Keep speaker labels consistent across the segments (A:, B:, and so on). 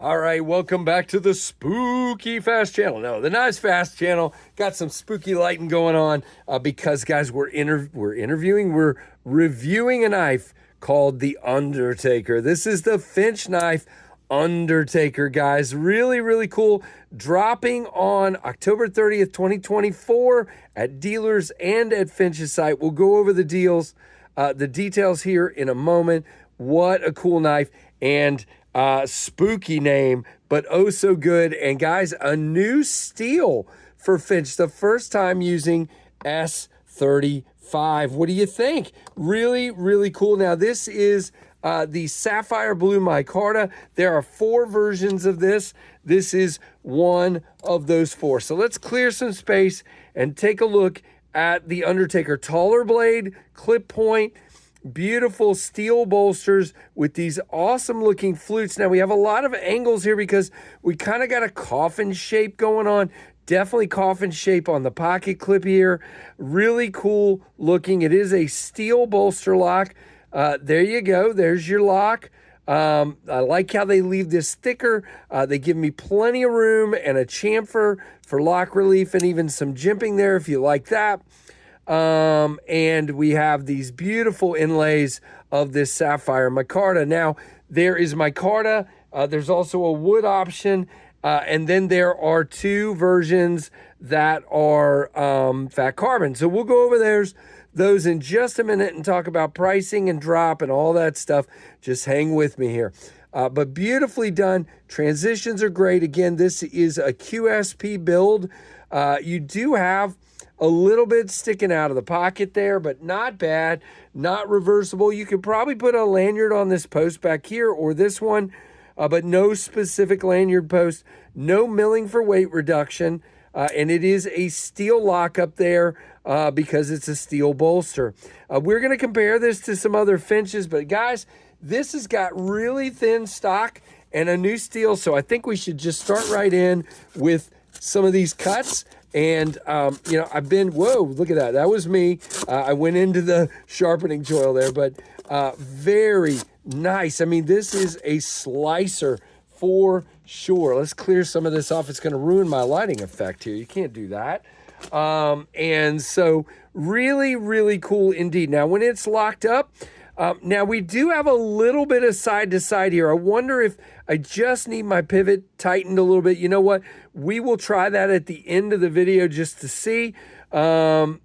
A: All right, welcome back to the Spooky Fast channel. No, the Knives Fast channel. Got some spooky lighting going on because, guys, we're reviewing a knife called the Undertaker. This is the Finch knife Undertaker, guys. Really, really cool. Dropping on October 30th, 2024 at dealers and at Finch's site. We'll go over the details here in a moment. What a cool knife. And spooky name, but oh so good. And guys, a new steel for Finch, the first time using S35. What do you think? Really, really cool. Now, this is the Sapphire Blue Micarta. There are 4 versions of this. This is one of those 4. So let's clear some space and take a look at the Undertaker. Taller blade, clip point, beautiful steel bolsters with these awesome looking flutes. Now we have a lot of angles here because we kind of got a coffin shape going on. Definitely coffin shape on the pocket clip here. Really cool looking. It is a steel bolster lock. There you go. There's your lock. I like how they leave this thicker. They give me plenty of room and a chamfer for lock relief and even some jimping there if you like that. And we have these beautiful inlays of this sapphire micarta. Now, there is micarta. There's also a wood option. And then there are 2 versions that are fat carbon. So we'll go over those in just a minute and talk about pricing and drop and all that stuff. Just hang with me here. But beautifully done. Transitions are great. Again, this is a QSP build. You do have a little bit sticking out of the pocket there, but not bad, not reversible. You could probably put a lanyard on this post back here or this one, but no specific lanyard post, no milling for weight reduction, and it is a steel lock up there because it's a steel bolster. We're going to compare this to some other Finches, but guys, this has got really thin stock and a new steel, so I think we should just start right in with some of these cuts. And, I've been, whoa, look at that. That was me. I went into the sharpening choil there, but very nice. I mean, this is a slicer for sure. Let's clear some of this off. It's going to ruin my lighting effect here. You can't do that. And so really, really cool indeed. Now, when it's locked up, now we do have a little bit of side to side here. I wonder if I just need my pivot tightened a little bit. You know what? We will try that at the end of the video just to see. I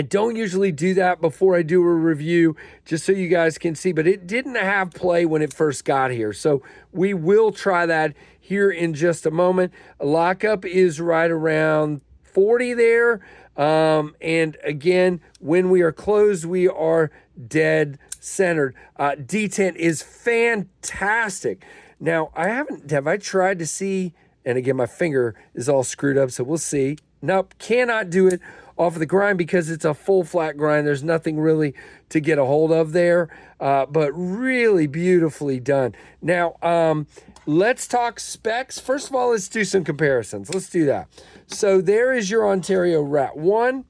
A: don't usually do that before I do a review, just so you guys can see, but it didn't have play when it first got here. So we will try that here in just a moment. A lockup is right around 40 there. And again, when we are closed, we are dead centered. Detent is fantastic. Now, have I tried to see, and again, my finger is all screwed up, so we'll see. Nope, cannot do it off of the grind because it's a full flat grind. There's nothing really to get a hold of there, but really beautifully done. Now, let's talk specs. First of all, let's do some comparisons. Let's do that. So there is your Ontario Rat 1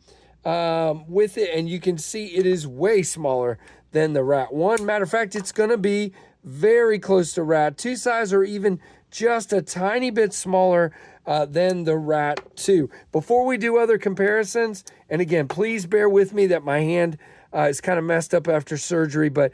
A: with it, and you can see it is way smaller than the Rat 1. Matter of fact, it's going to be very close to Rat 2 size or even just a tiny bit smaller than the Rat 2. Before we do other comparisons, and again, please bear with me that my hand is kind of messed up after surgery, but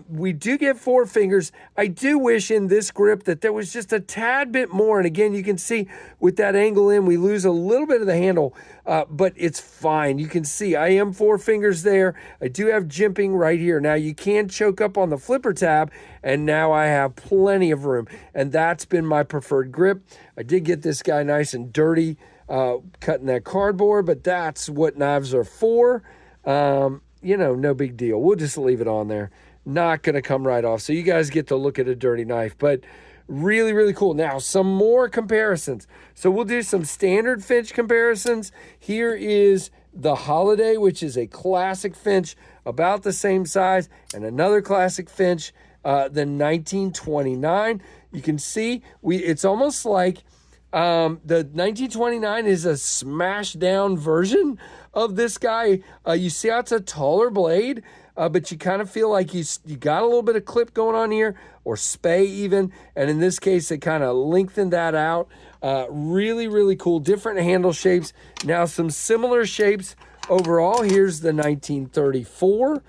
A: we do get 4 fingers. I do wish in this grip that there was just a tad bit more. And again, you can see with that angle in, we lose a little bit of the handle, but it's fine. You can see I am 4 fingers there. I do have jimping right here. Now you can choke up on the flipper tab, and now I have plenty of room. And that's been my preferred grip. I did get this guy nice and dirty cutting that cardboard, but that's what knives are for. No big deal. We'll just leave it on there. Not going to come right off. So you guys get to look at a dirty knife, but really, really cool. Now, some more comparisons. So we'll do some standard Finch comparisons. Here is the Holiday, which is a classic Finch, about the same size, and another classic Finch, the 1929. You can see it's almost like The 1929 is a smash down version of this guy. You see how it's a taller blade, but you kind of feel like you got a little bit of clip going on here, or spay even. And in this case, it kind of lengthened that out. Really, really cool. Different handle shapes. Now some similar shapes overall. Here's the 1934.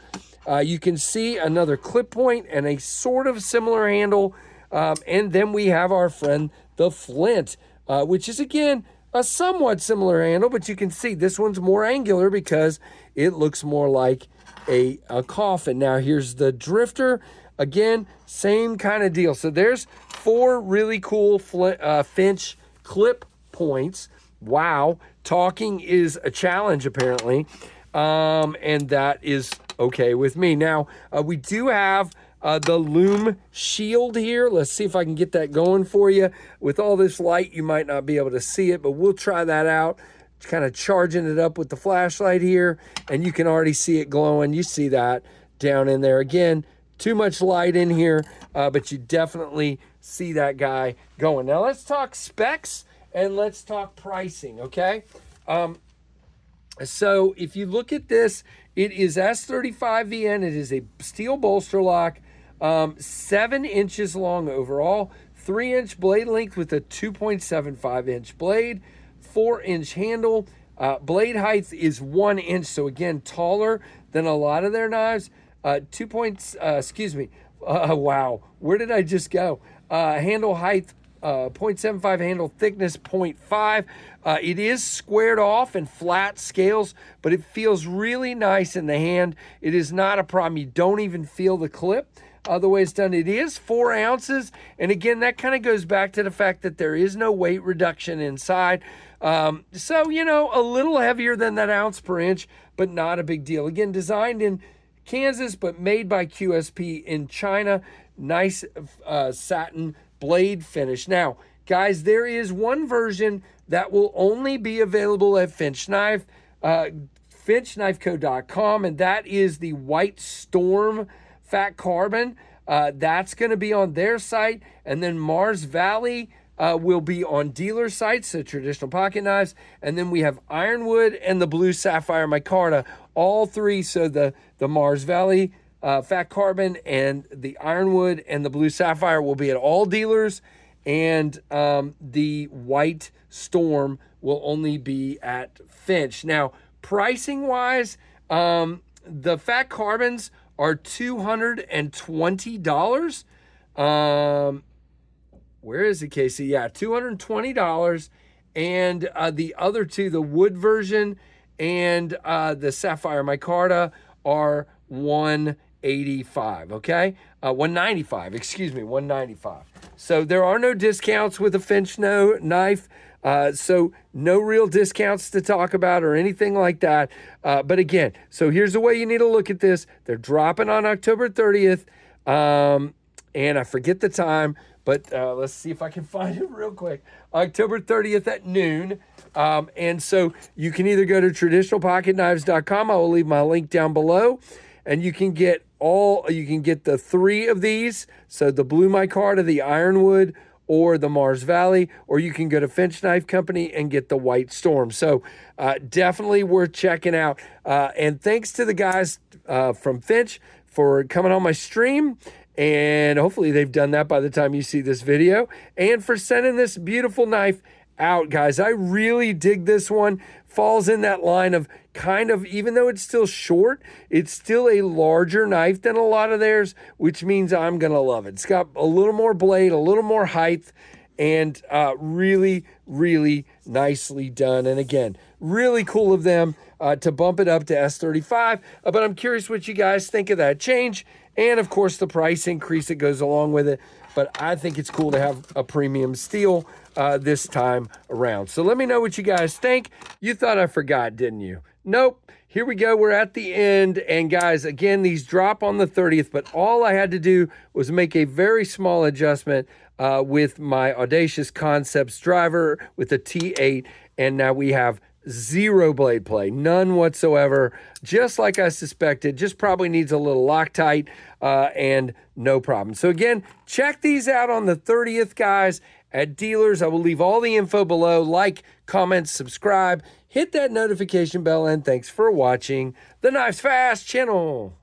A: You can see another clip point and a sort of similar handle. And then we have our friend, the Flint, which is, again, a somewhat similar handle, but you can see this one's more angular because it looks more like a coffin. Now, here's the Drifter. Again, same kind of deal. So there's 4 really cool Finch clip points. Wow. Talking is a challenge, apparently. And that is okay with me. Now, we do have the loom shield here. Let's see if I can get that going for you. With all this light, you might not be able to see it, but we'll try that out. Kind of charging it up with the flashlight here, and you can already see it glowing. You see that down in there. Again, too much light in here, but you definitely see that guy going. Now, let's talk specs and let's talk pricing, okay? So if you look at this, it is S35VN. It is a steel bolster lock, 7 inches long overall, 3-inch blade length with a 2.75-inch blade, 4-inch handle. Blade height is 1 inch, so again, taller than a lot of their knives. Wow, where did I just go? Handle height, 0.75, handle thickness 0.5. It is squared off and flat scales, but it feels really nice in the hand. It is not a problem. You don't even feel the clip the way it's done. It is 4 ounces, and again, that kind of goes back to the fact that there is no weight reduction inside. So, you know, a little heavier than that ounce per inch, but not a big deal. Again, designed in Kansas, but made by QSP in China. Nice satin blade finish. Now, guys, there is one version that will only be available at Finch Knife, FinchKnifeCo.com, and that is the White Storm Fat Carbon. That's going to be on their site, and then Mars Valley will be on dealer sites, so traditional pocket knives, and then we have Ironwood and the Blue Sapphire Micarta, all 3. So the Mars Valley Fat Carbon and the Ironwood and the Blue Sapphire will be at all dealers, and the White Storm will only be at Finch. Now, pricing wise, the Fat Carbons are $220. Where is it, Casey? Yeah, $220. And the other 2, the wood version and the Sapphire Micarta, are $185, okay? $195, excuse me, $195. So there are no discounts with a Finch knife. So no real discounts to talk about or anything like that. But again, so here's the way you need to look at this. They're dropping on October 30th. And I forget the time, but let's see if I can find it real quick. October 30th at noon. And so you can either go to traditionalpocketknives.com. I will leave my link down below. And you can get the 3 of these. So the Blue Micarta, the Ironwood, or the Mars Valley, or you can go to Finch Knife Company and get the White Storm. So definitely worth checking out. And thanks to the guys from Finch for coming on my stream. And hopefully they've done that by the time you see this video. And for sending this beautiful knife out, guys. I really dig this one. Falls in that line of kind of, even though it's still short, it's still a larger knife than a lot of theirs, which means I'm going to love it. It's got a little more blade, a little more height, and really, really nicely done. And again, really cool of them to bump it up to S35. But I'm curious what you guys think of that change. And of course, the price increase that goes along with it. But I think it's cool to have a premium steel this time around. So let me know what you guys think. You thought I forgot, didn't you? Nope. Here we go. We're at the end. And guys, again, these drop on the 30th, but all I had to do was make a very small adjustment with my Audacious Concepts driver with the T8. And now we have zero blade play, none whatsoever, just like I suspected. Just probably needs a little Loctite and no problem. So again, check these out on the 30th, guys, at dealers. I will leave all the info below. Like, comment, subscribe, hit that notification bell, and thanks for watching the Knives Fast channel.